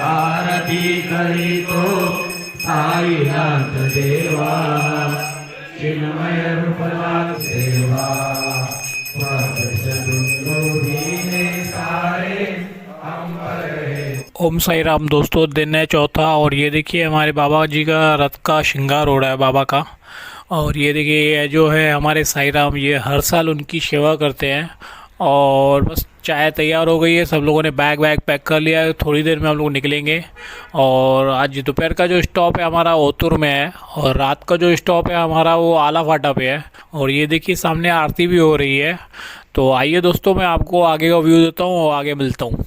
आरती करीतो साईनाथ देवा चिन्मय रूपला सेवा ओम साई राम। दोस्तों, दिन है चौथा और ये देखिए हमारे बाबा जी का रथ का श्रृंगार हो रहा है बाबा का। और ये देखिए ये जो है हमारे साई राम, ये हर साल उनकी सेवा करते हैं। और बस चाय तैयार हो गई है, सब लोगों ने बैग पैक कर लिया है। थोड़ी देर में हम लोग निकलेंगे। और आज दोपहर का जो स्टॉप है हमारा ओतुर में है और रात का जो स्टॉप है हमारा वो आला फाटा पे है। और ये देखिए सामने आरती भी हो रही है। तो आइए दोस्तों, मैं आपको आगे का व्यू देता हूँ और आगे मिलता हूँ।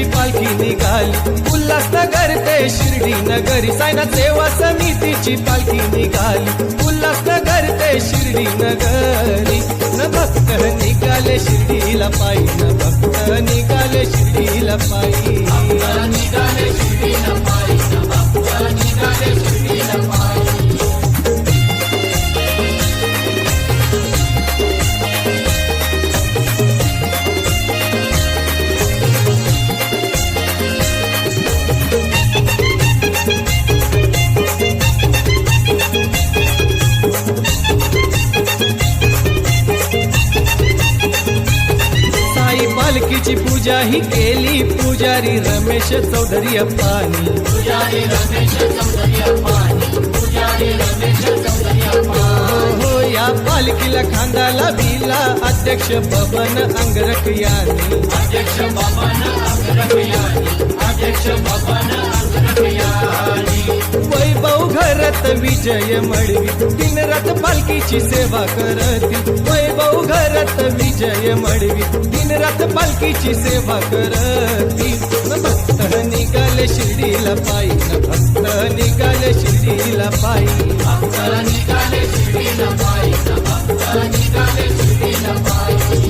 पालखी निघाली उल्हासनगर ते शिर्डी नगरी। साईनाथ सेवा समितीची पालखी निघाली उल्हासनगर ते शिर्डी नगरी। न भक्त निघाले शिर्डीला पायी, न भक्त निघाले शिर्डीला पायी, निघाले शिर्डीला पायी, न भक्त निघाले शिर्डीला पायी। पालखीची पूजा ही केली पुजारी रमेश चौधरी अप्पानी, पुजारी रमेश चौधरी अप्पानी, पुजारी रमेश चौधरी अप्पानी। हो या पालखीला खांदाला बिला अध्यक्ष बबन अंगरख यांनी, अध्यक्ष बबन अंगरख यांनी, अध्यक्ष बबन अंगरख यांनी। वैभव घरत विजय मळवी दिन रात पालखीची सेवा करती। वैभव घरत विजय मळवी दिन रात पालखीची सेवा करती। न भक्त निघाले शिर्डीला पायी, न भक्त निघाले शिर्डीला पायी, भक्त निघाले शिर्डीला पायी, न भक्त निघाले शिर्डीला पायी।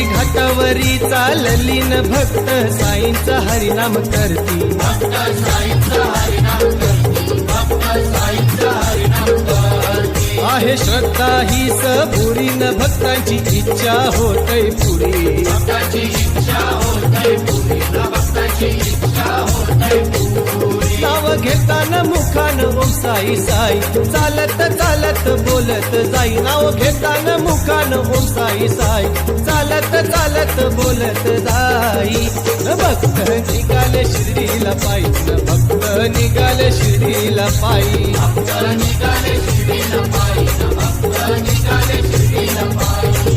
घाटावरी चालली न भक्त साईंचा हरिनाम करती, भक्त साईंचा हरिनाम करती, भक्त साईंचा हरिनाम करती। आहे श्रद्धा ही सबुरी न भक्तांची इच्छा होतय पुरी, भक्तांची इच्छा होतय पुरी, न भक्तांची इच्छा होतय पुरी। नाव घेताना मुखान ओम साई साई, चालत चालत बोलत जाई। नाव घेताना मुखान ओम साई साई, चालत चालत बोलत जाई। न भक्त निघाले शिर्डीला पायी, न भक्त निघाले शिर्डीला पायी, भक्त निघाले शिर्डीला पायी, न भक्त निघाले शिर्डीला पायी।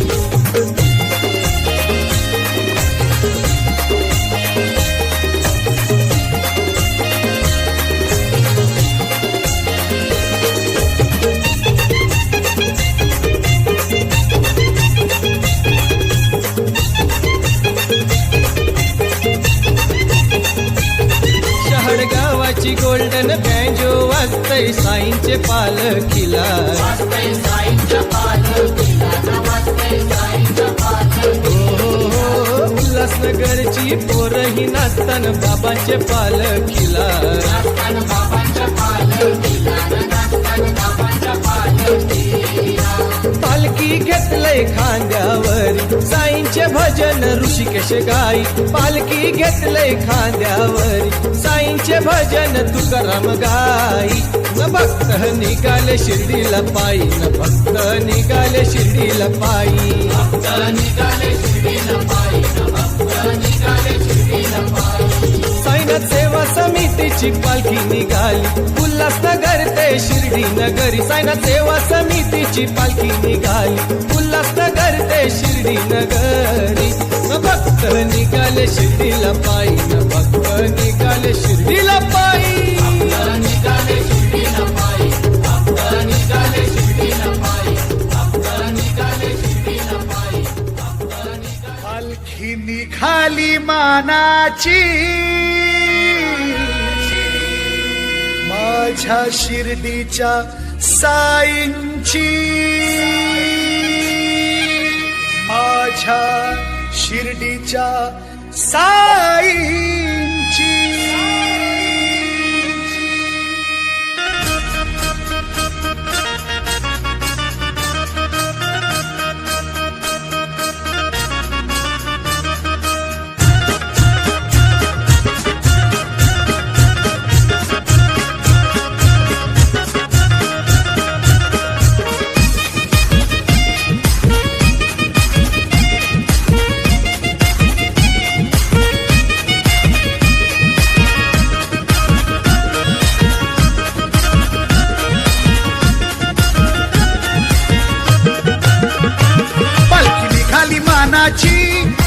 गावाची गोल्डन बँजो वाजतय साईंचे पालखीला, वाजतय साईंच्या पालखीला, वाजतय साईंच्या पालखीला। उल्हासनगरची पोरही नाचतान बाबांचे पालखीला, नाचतान बाबांच्या पालखीला, नाचतान बाबांच्या पालखीला। पालखी घेतलंय खांद्यावरी साईंचे भजन ऋषिकेश गाई, पालखी घेतलंय खांद्यावरी साईंचे भजन तुकाराम गाई। न भक्त निघाले शिर्डीला पायी, न भक्त निघाले निघाले शिर्डीला पायी साईनाथ सेवा समितीची पालखी निघाली उल्हासनगर ते शिर्डी नगरी साईनाथ सेवा समितीची पालखी निघाली उल्हासनगर ते शिर्डी नगरी भक्त निघाले शिर्डीला पायी भक्त निघाले शिर्डीला पायी पालखी निघाली मानाची माझ्या शिर्डीच्या साईंची माझ्या शिर्डीच्या साईंची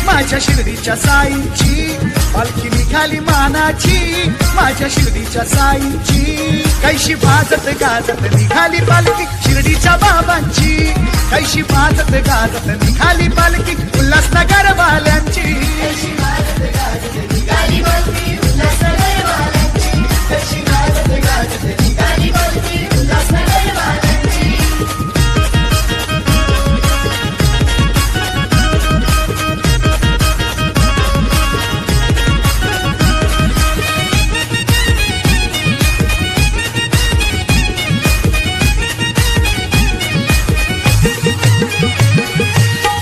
माझ्या शिर्डीच्या साईंची पालखी निघाली मानाची माझ्या शिर्डीच्या साईंची कैशी भाजत गाजत निघाली पालखी शिर्डीच्या बाबांची कैशी भाजत गाजत निघाली पालखी उल्हासनगर वाल्यांची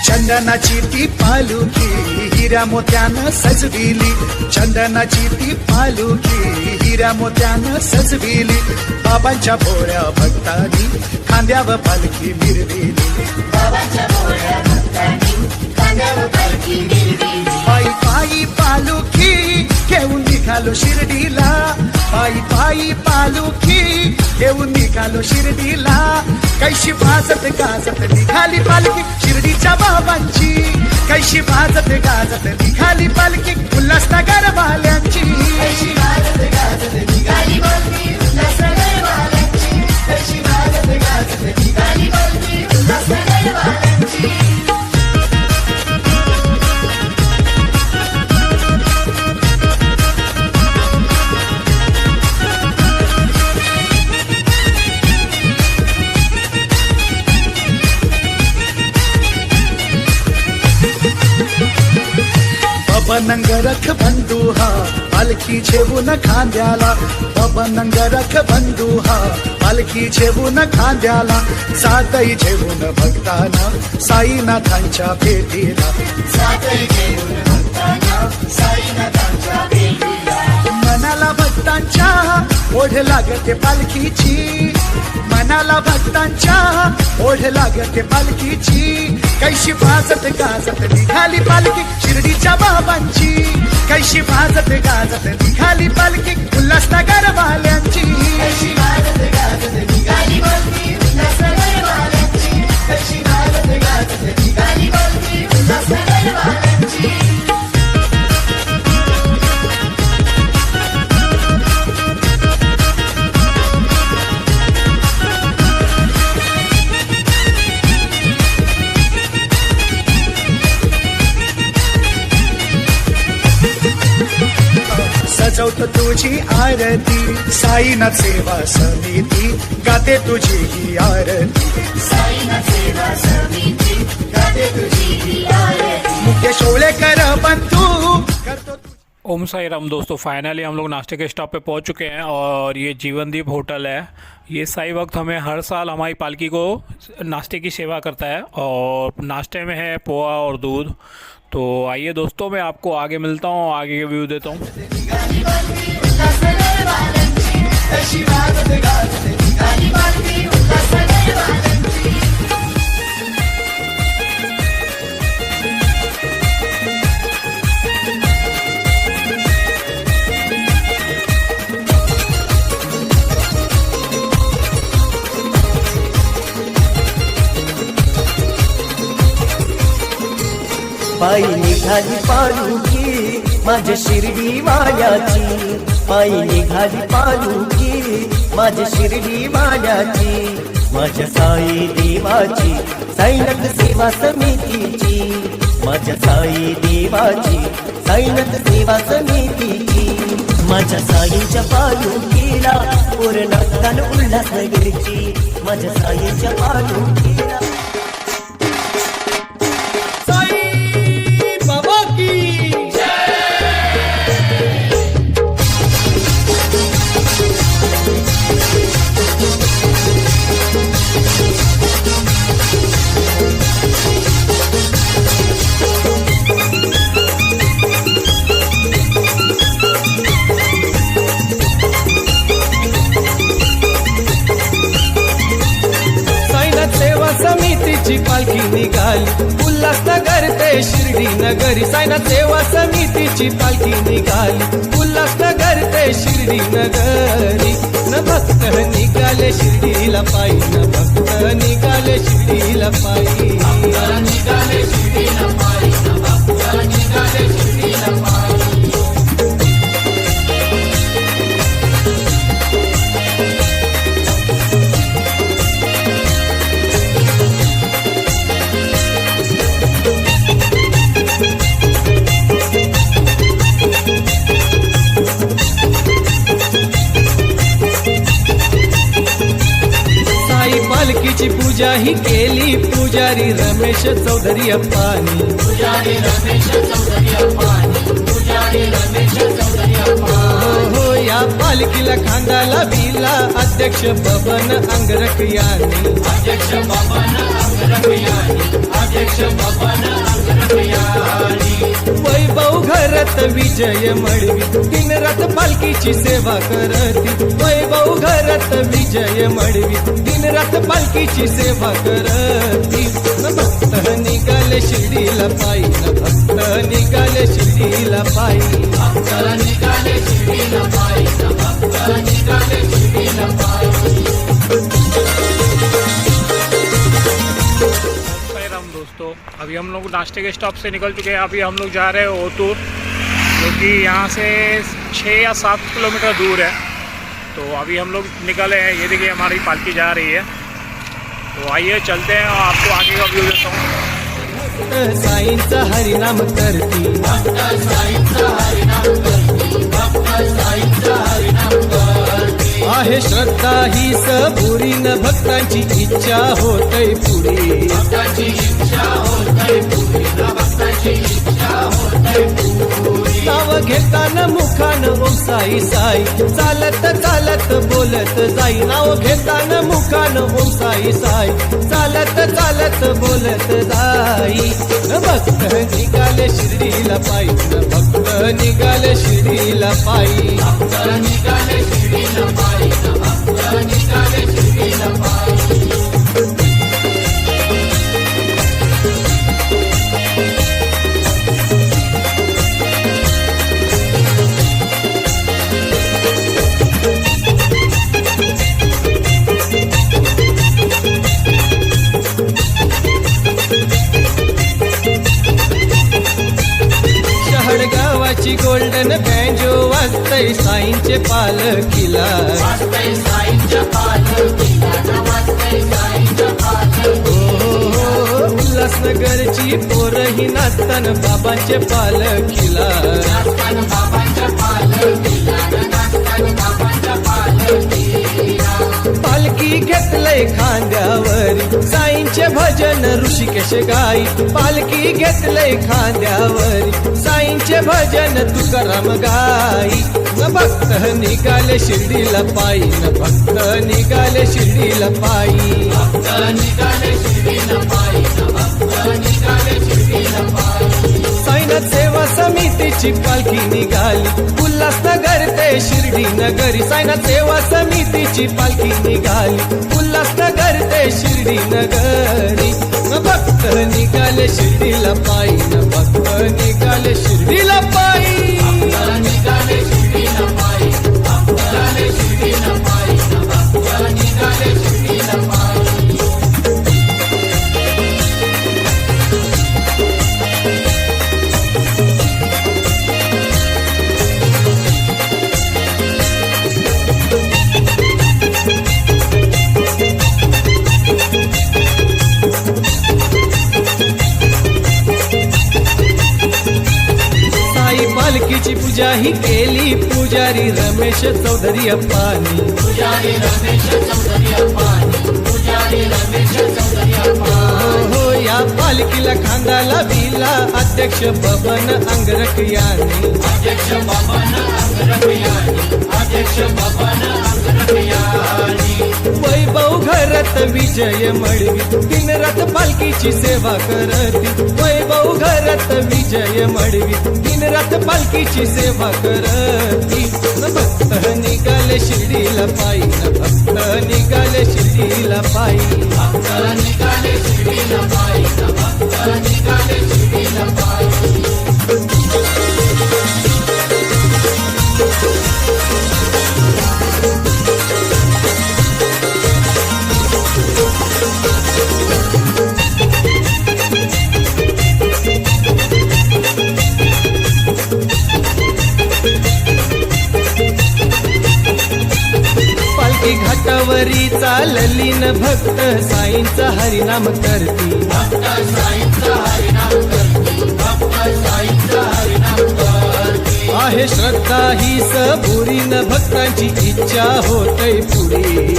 चंदनाची ती पालुकी हिऱ्या मोत्यानं सजविली चंदनाची ती पालुकी हिऱ्या मोत्यानं सजविली बाबांच्या भोळ्या भक्तांनी खांद्यावर पालखी मिरविली पायी पायी पालुकी घेऊन निघालो शिर्डीला पायी पायी पालुकी घेऊन निघालो शिर्डीला कैशी भाजत गाजत निघाली पालखी शिर्डीच्या बाबांची कैशी भाजत गाजत निघाली पालखी उल्हासनगर वाल्यांची बबनंगरख बंधुहा पालखी झेवून खांद्याला बबनंगरख बंधुहा पालखी झेवून खांद्याला सातई झेवून भक्ताना साईनाथांच्या भेटीला मनाला भक्तांच्या ओढ लागते पालखीची मनाला भक्तांच्या ओढ लागते पालखीची कैशी भाजत गाजत निघाली पालखी शिर्डीच्या बाबांची कैशी भाजत गाजत निघाली पालखी उल्हासनगर वाल्यांची सजवत तुझी आरती साईनाथ सेवा समिती गाते तुझी ही आरती मुख्य शोळेकर बंधू करतो ओम साई राम। दोस्तों फाइनली हम लोग नाश्ते के स्टॉप पे पहुंच चुके हैं और ये जीवनदीप होटल है। ये साई वक्त हमें हर साल हमारी पालकी को नाश्ते की सेवा करता है और नाश्ते में है पोहा और दूध। तो आइए दोस्तों मैं आपको आगे मिलता हूँ, आगे के व्यू देता हूँ। पायी निघाली पालुकी माझ्या शिर्डी वाल्याची, पायी निघाली पालुकी माझ्या शिर्डी वाल्याची, माझ्या साई देवाची साईनाथ सेवा समितीची, माझ्या साई देवाची साईनाथ सेवा समितीची, माझ्या साईच्या पालुकीला पूर्ण उल्हासनगरची, माझ्या साईच्या पालुकीला साई बाबा की समितीची पालखी निघाली उल्हासनगर ते शिर्डी नगरी, साईनाथ सेवा समितीची पालखी निघाली उल्हासनगर ते शिर्डी नगरी, न भक्त निघाले शिर्डीला पायी, न भक्त निघाले शिर्डीला पायी, निघाले शिर्डीला पायी, न भक्त निघाले शिर्डीला पायी. पालखीची पूजा ही केली पुजारी रमेश चौधरी अप्पानी, पुजारी रमेश चौधरी अप्पानी, पुजारी रमेश चौधरी अप्पानी. हो या पालखीला खांदाला बिला अध्यक्ष बबन अंगरख यांनी, अध्यक्ष बबन अंगरख यांनी, अध्यक्ष बबन अंगरख यांनी. वैभव घरत विजय मळवी दिन रात पालखीची सेवा करती, वैभव घरत विजय मळवी दिन रात पालखीची सेवा करती, न भक्त निघाले शिर्डीला पायी, न भक्त निघाले शिर्डीला पायी, भक्त निघाले शिर्डीला पायी, न भक्त निघाले शिर्डीला पायी. दोस्तों अभी हम लोग नाश्ते के स्टॉप से निकल चुके हैं, अभी हम लोग जा रहे हैं ओतूर, जो कि यहाँ से 6 या 7 किलोमीटर दूर है. तो अभी हम लोग निकले हैं, ये देखिए हमारी पालकी जा रही है. तो आइए चलते हैं और आपको आगे का व्यू देता हूँ. साईंचा हरिनाम करती, साईंचा हरिनाम करती, साईंचा हरिनाम करती. आहे श्रद्धा ही सबुरी न भक्तांची इच्छा होतय पुरी, भक्तांची इच्छा होतय पुरी, भक्तांची इच्छा होतय पुरी. नाव घेताना मुखान ओम साई साई, चालत चालत बोलत जाई, नाव घेताना मुखान ओम साई साई, चालत चालत बोलत जाई. न भक्त निघाले शिर्डीला पायी, न भक्त निघाले शिर्डीला पायी, भक्त निघाले शिर्डीला पायी, न भक्त निघाले शिर्डीला पायी. शहडगावाची गोल्डन बँजो वाजतय साईंचे पालखीला, वाजतय साईंच्या पालखीला, वाजतय साईंच्या पालखीला. उल्हासनगरची पोरही नाचतान बाबांचे पालखीला, नाचतान बाबांच्या पालखीला, नाचतान बाबांच्या पालखीला. पालखी घेतलंय खांद्यावरी साईंचे भजन ऋषिकेश गाई, पालखी घेतलंय खांद्यावरी साईंचे भजन तुकाराम गाई. न भक्त निघाले शिर्डीला पायी, न भक्त निघाले शिर्डीला पायी, भक्त निघाले शिर्डीला पायी, न भक्त निघाले शिर्डीला पायी. साईनाथ सेवा समितीची पालखी निघाली उल्हासनगर ते शिर्डी नगरी, साईनाथ सेवा समितीची पालखी निघाली उल्हासनगर ते शिर्डी नगरी. न भक्त निघाले शिर्डीला पायी, न भक्त निघाले शिर्डीला पायी, निघाले शिर्डीला पायी, निघाले शिर्डीला पायी, न भक्त निघाले शिर्डीला पायी. पूजा ही केली पुजारी रमेश चौधरी अप्पानी हो या पालखीला खांदाला बिला अध्यक्ष बबन अंगरख याने वैभव घरात विजय मळवी दिन रात पालखीची सेवा करती वैभव घरात विजय मळवी दिन रात पालखीची सेवा करती न भक्त निघाले शिर्डीला पायी न भक्त निघाले शिर्डीला पायी पालखी घाटावरी चालली न भक्त साईंचा हरिनाम करती आहे श्रद्धा ही सबुरी न भक्तांची इच्छा होतय पुरी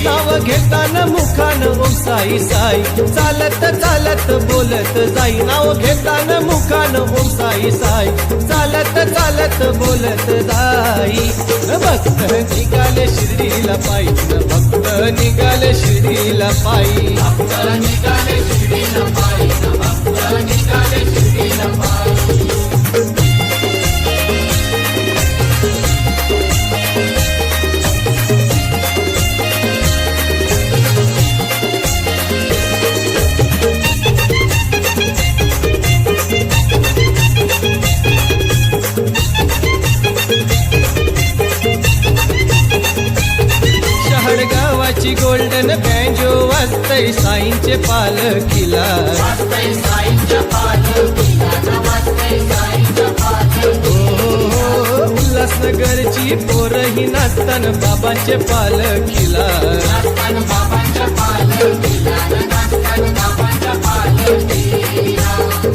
नाव घेताना मुखान ओम साई साई चालत चालत बोलत जाई नाव घेताना मुखान ओम साई साई चालत चालत बोलत जाई न भक्त निघाले शिर्डीला पायी न भक्त निघाले शिर्डीला पायी गावाची गोल्डन बँजो वाजतय साईंचे पालखीला उल्हासनगरची पोरही नाचतान बाबांचे पालखीला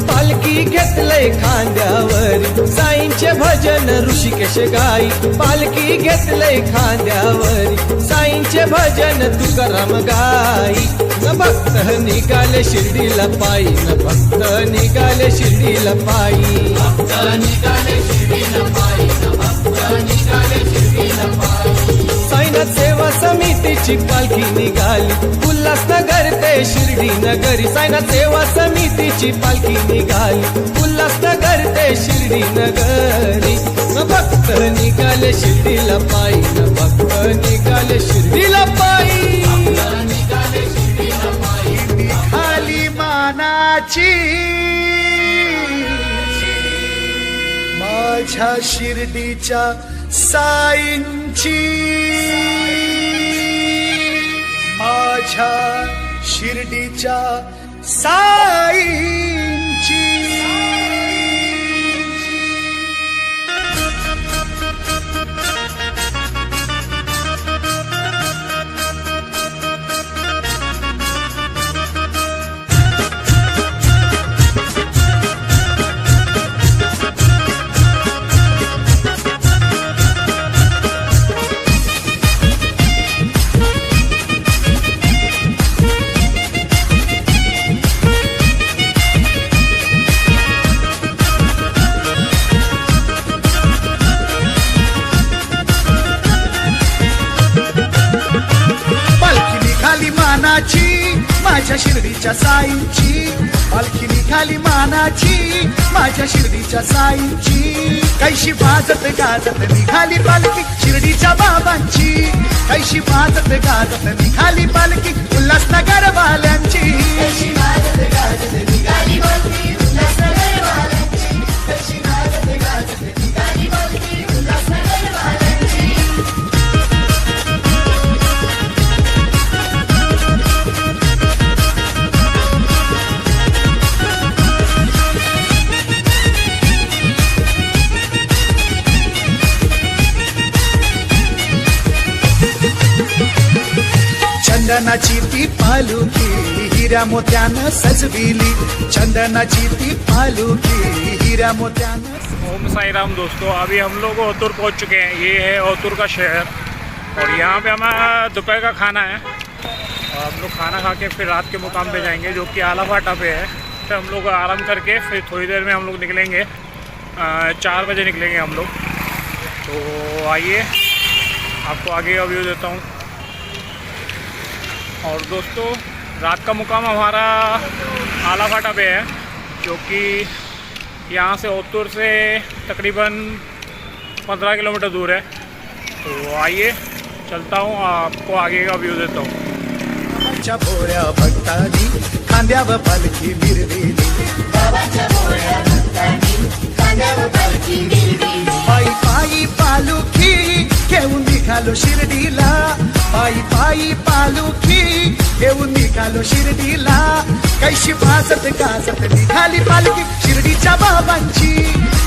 पालखी घेतलंय खांद्यावर साईंचे भजन ऋषिकेश गाई पालखी घेतलंय खांद्यावर साईंचे भजन तुकाराम गाई न भक्त निघाले शिर्डीला पायी न भक्त निघाले शिर्डीला पायी साईनाथ सेवा समितीची पालखी निघाली उल्हासनगर ते शिर्डी नगरी साईनाथ सेवा समितीची पालखी निघाली उल्हासनगर ते शिर्डी नगरी न भक्त निघाले शिर्डीला पायी न भक्त निघाले शिर्डीला पायी खाली मानाची माझ्या शिर्डीच्या साईंची माझ्या शिर्डीच्या साईंची माझ्या शिर्डीच्या साईंची पालखी निघाली मानाची माझ्या शिर्डीच्या साईंची कैशी वाजत गाजत निघाली पालखी शिर्डीच्या बाबांची कैशी वाजत गाजत निघाली पालखी उल्हासनगर वाल्यांची कैशी वाजत गाजत निघाली पालखी उल्हासनगर वाल्यांची कैशी वाजत गाजत निघाली पालखी उल्हासनगर वाल्यांची चंदनाची ती पालुकी हिऱ्या मोत्यानं सजविली, चंदनाची ती पालुकी हिऱ्या मोत्यानं। ओम साई राम दोस्तों, अभी हम लोग ओतुर पहुंच चुके हैं। ये है ओतुर का शहर और यहाँ पे हमारा दोपहर का खाना है और हम लोग खाना खा के फिर रात के मुकाम पे जाएंगे जो कि आला फाटा पे है। फिर हम लोग आराम करके फिर थोड़ी देर में हम लोग निकलेंगे, 4 बजे निकलेंगे हम लोग। तो आइए आपको आगे का व्यू देता हूँ। और दोस्तों रात का मुकाम हमारा आला फाटा पे है जो कि यहाँ से ओतुर से तकरीबन 15 किलोमीटर दूर है। तो आइए चलता हूँ, आपको आगे का व्यू देता हूँ। बाबाच्या भोळ्या भक्तानी खांद्यावर पालखी मिरविली, पायी पायी पालुखी घेऊन निघालो शिर्डीला, पायी पायी पालुखी घेऊन निघालो शिर्डीला। कैशी वाजत गाजत निघाली पालखी शिर्डीच्या बाबांची,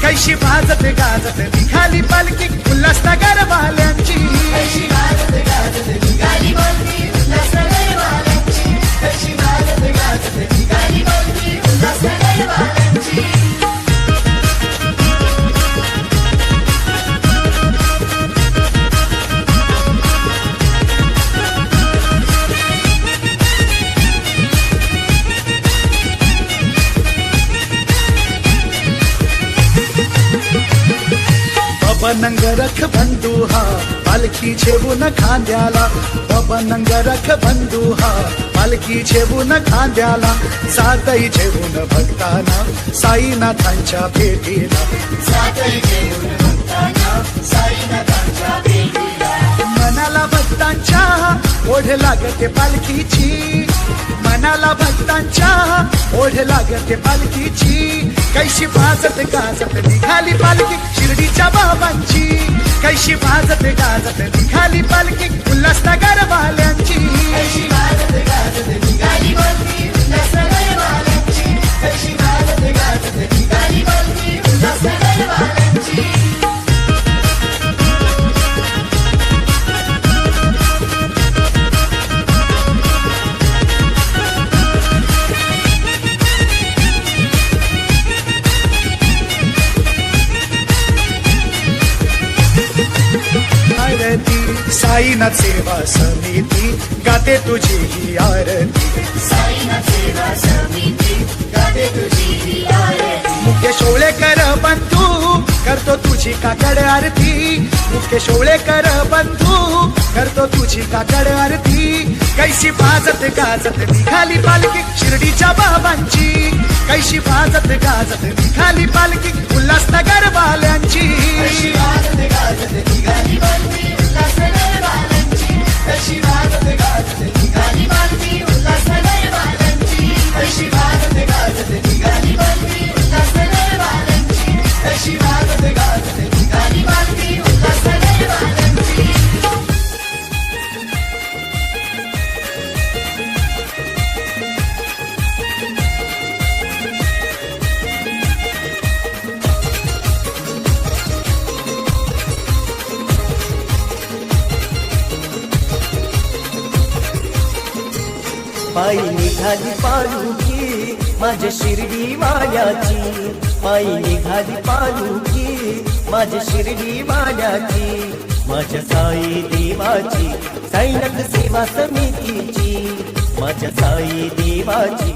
कैशी वाजत गाजत निघाली पालखी उल्हासनगर वाल्यांची, कैशी वाजत गाजत निघाली पालखी उल्हासनगर वाल्यांची, कैशी वाजत गाजत निघाली पालखी उल्हासनगर वाल्यांची। नंगरख बंधू हा पालखी झेवून खांद्याला, बाबा नंगरख बंधू हा पालखी झेवून खांद्याला, सातही झेवून भक्ताना साईनाथांच्या भेटीला, सातही झेवून भक्ताना साईनाथांच्या भेटीला। मनाला भक्तांच्या ओढ लागते पालखीची, मनाला भक्तांच्या ओढ लागते पालखीची, कैशी वाजत गाजत निघाली पालखी शिर्डीच्या बाबांची, कैशी वाजत गाजत निघाली पालखी उल्हासनगर वाल्यांची, कैशी वाजत गाजत निघाली पालखी उल्हासनगर वाल्यांची, कैशी वाजत गाजत निघाली पालखी उल्हासनगर वाल्यांची। साईनाथ सेवा समिती गाते तुझी ही आरती, साईनाथ सेवा समिती गाते तुझी ही आरती। मुकेश ओळेकर बंधू करतो तुझी काकड आरती, मुकेश ओळेकर बंधू करतो तुझी काकड आरती, कैशी वाजत गाजत निघाली पालखी शिर्डीच्या बाबांची, कैशी वाजत गाजत निघाली पालखी उल्हासनगर वाल्यांची, कैशी वाजत गाजत निघाली पालखी उल्हासनगर वाल्यांची, कैशी वाजत गाजत निघाली पालखी उल्हासनगर वाल्यांची, कैशी वाजत गाजत निघाली पालखी उल्हासनगर वाल्यांची, कैशी वाजत गाजत निघाली पालखी उल्हासनगर वाल्यांची। पायी निघाली पालुकी माझ्या शिर्डी वाल्याची, पायी निघाली पालुकी माझ्या शिर्डी वाल्याची, माझ्या साई देवाची साईनाथ सेवा समितीची, माझ्या साई देवाची।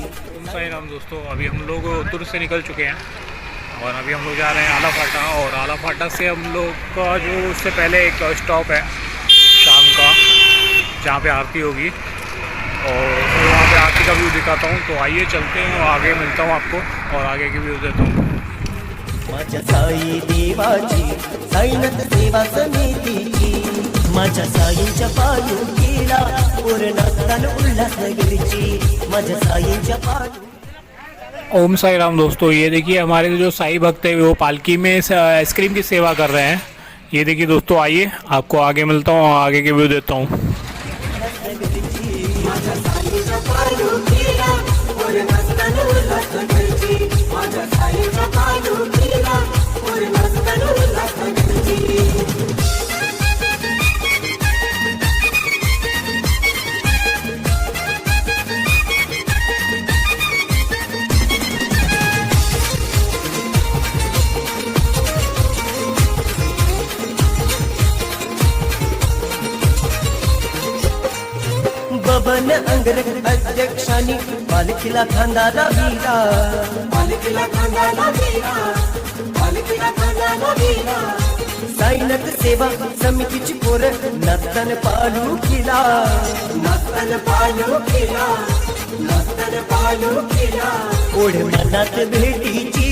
साई राम दोस्तों, अभी हम लोग ओतुर से निकल चुके हैं और अभी हम लोग जा रहे हैं आला फाटा। और आला फाटा से हम लोग का जो उससे पहले एक स्टॉप है शाम का जहाँ पे आरती होगी और वहाँ पे आरती का व्यू दिखाता हूँ। तो आइए चलते हैं और आगे मिलता हूँ आपको और आगे की व्यू देता हूँ। माझ्या साई देवाची साईनाथ सेवा समितीची, माझ्या साईंच्या पालुकीला पूर्ण उल्हासनगरची, माझ्या साईंच्या पालुकी। ओम साई राम दोस्तों, ये देखिए हमारे जो साई भक्त है वो पालकी में आइसक्रीम की सेवा कर रहे हैं। ये देखिए दोस्तों, आइए आपको आगे मिलता हूँ और आगे के व्यू देता हूँ। बबन अंगरख अध्यक्षांनी पालखीला खांदा लाविला, पालखीला खांदा लाविला, पालखीला खांदा लाविला. साईनाथ सेवा समितीची पोर नर्तन पालखीला, नर्तन पालखीला, नर्तन पालखीला. ओढ मनात भेटीची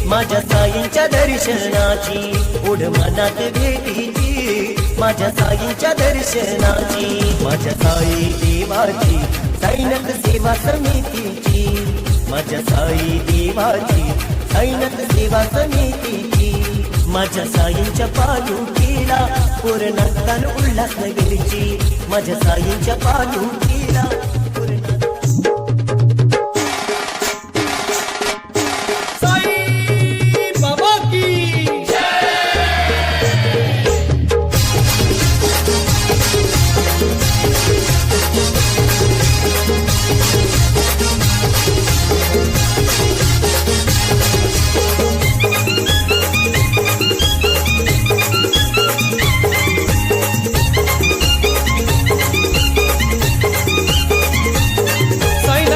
माझ्या साईंच्या दर्शनाची, ओढ मनात भेटीची माझ्या साईंच्या दर्शनाची. माझ्या साई देवाची साईनाथ सेवा समितीची, माझ्या साई देवाची साईनाथ सेवा समितीची. माझ्या साईंच्या पालखीला पोर नर्तन उल्हास नगरची, माझ्या साईंच्या पालखीला पोर साई बाबा की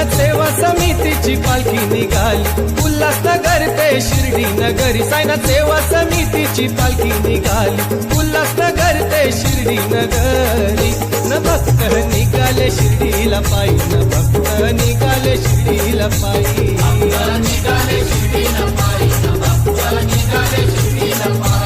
सेवा समितीची पालखी निघाली उल्हासनगर ते शिर्डी नगरी. साईनाथ सेवा समितीची पालखी निघाली उल्हासनगर ते शिर्डी नगरी. न भक्त निघाले शिर्डीला पायी, न भक्त निघाले शिर्डीला पायी, निघाले शिर्डीला पायी, न भक्त निघाले शिर्डीला पायी.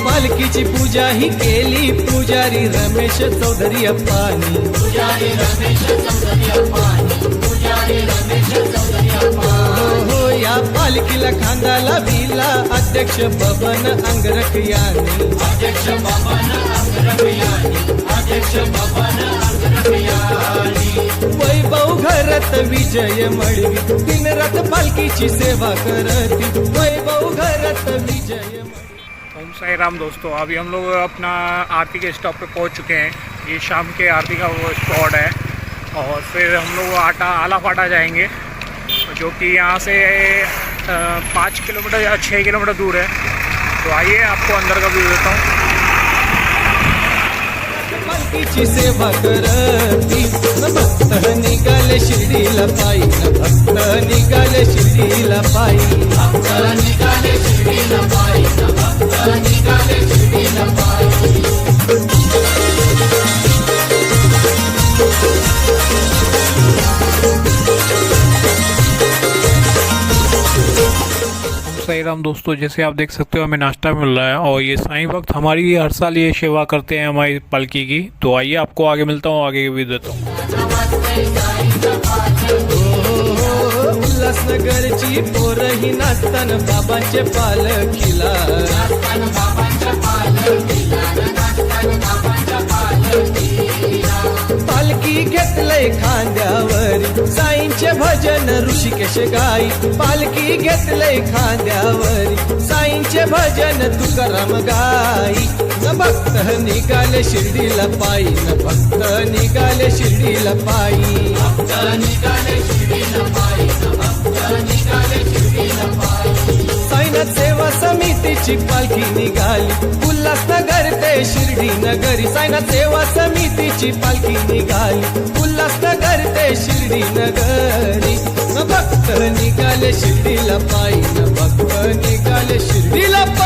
पालखीची पूजा ही केली पुजारी रमेश चौधरी अप्पानी, पुजारी रमेश चौधरी अप्पानी, पुजारी रमेश चौधरी अप्पानी. हो या पालखीला खांदा लाविला अध्यक्ष बबन अंगरख यांनी, अध्यक्ष बबन अंगरख यांनी, अध्यक्ष बबन अंगरख यांनी. वैभव घरत विजय मिळवी दिन रात पालखीची सेवा करती, वैभव घरत विजय. ओम साई राम दोस्तों, अभी हम लोग अपना आरती के स्टॉप पे पहुंच चुके हैं. ये शाम के आरती का वो स्पॉट है और फिर हम लोग आला फाटा जाएंगे जो कि यहाँ से 5 किलोमीटर या 6 किलोमीटर दूर है. तो आइए आपको अंदर का व्यू देता हूँ. पालखीची सेवा करती न भक्त निघाले शिर्डीला पायी, न भक्त निघाले शिर्डीला पायी, भक्त निघाले शिर्डीला पायी, न भक्त निघाले शिर्डीला पायी. साई राम दोस्तों, जैसे आप देख सकते हो हमें नाश्ता मिल रहा है और ये साईं भक्त हमारी हर साल ये सेवा करते हैं हमारी पालकी की. तो आइए आपको आगे मिलता हूँ, आगे भी देता हूँ. उल्हासनगरची पोरही नाचतान बाबांचे पालखीला, पालखी घेतलंय खांद्यावर साईंचे भजन ऋषिकेश गाई, पालखी घेतलंय खांद्यावर साईंचे भजन तुकाराम गाई. न भक्त निघाले शिर्डीला पायी, न भक्त निघाले शिर्डीला पायी, भक्त निघाले शिर्डीला पायी, न भक्त निघाले शिर्डीला पायी. साईनाथ सेवा समितीची पालखी निघाली उल्हासनगर ते शिर्डी नगरी. साईनाथ सेवा समितीची पालखी निघाली उल्हासनगर ते शिर्डी नगरी. न भक्त निघाले शिर्डीला पायी, न भक्त निघाले शिर्डीला पायी.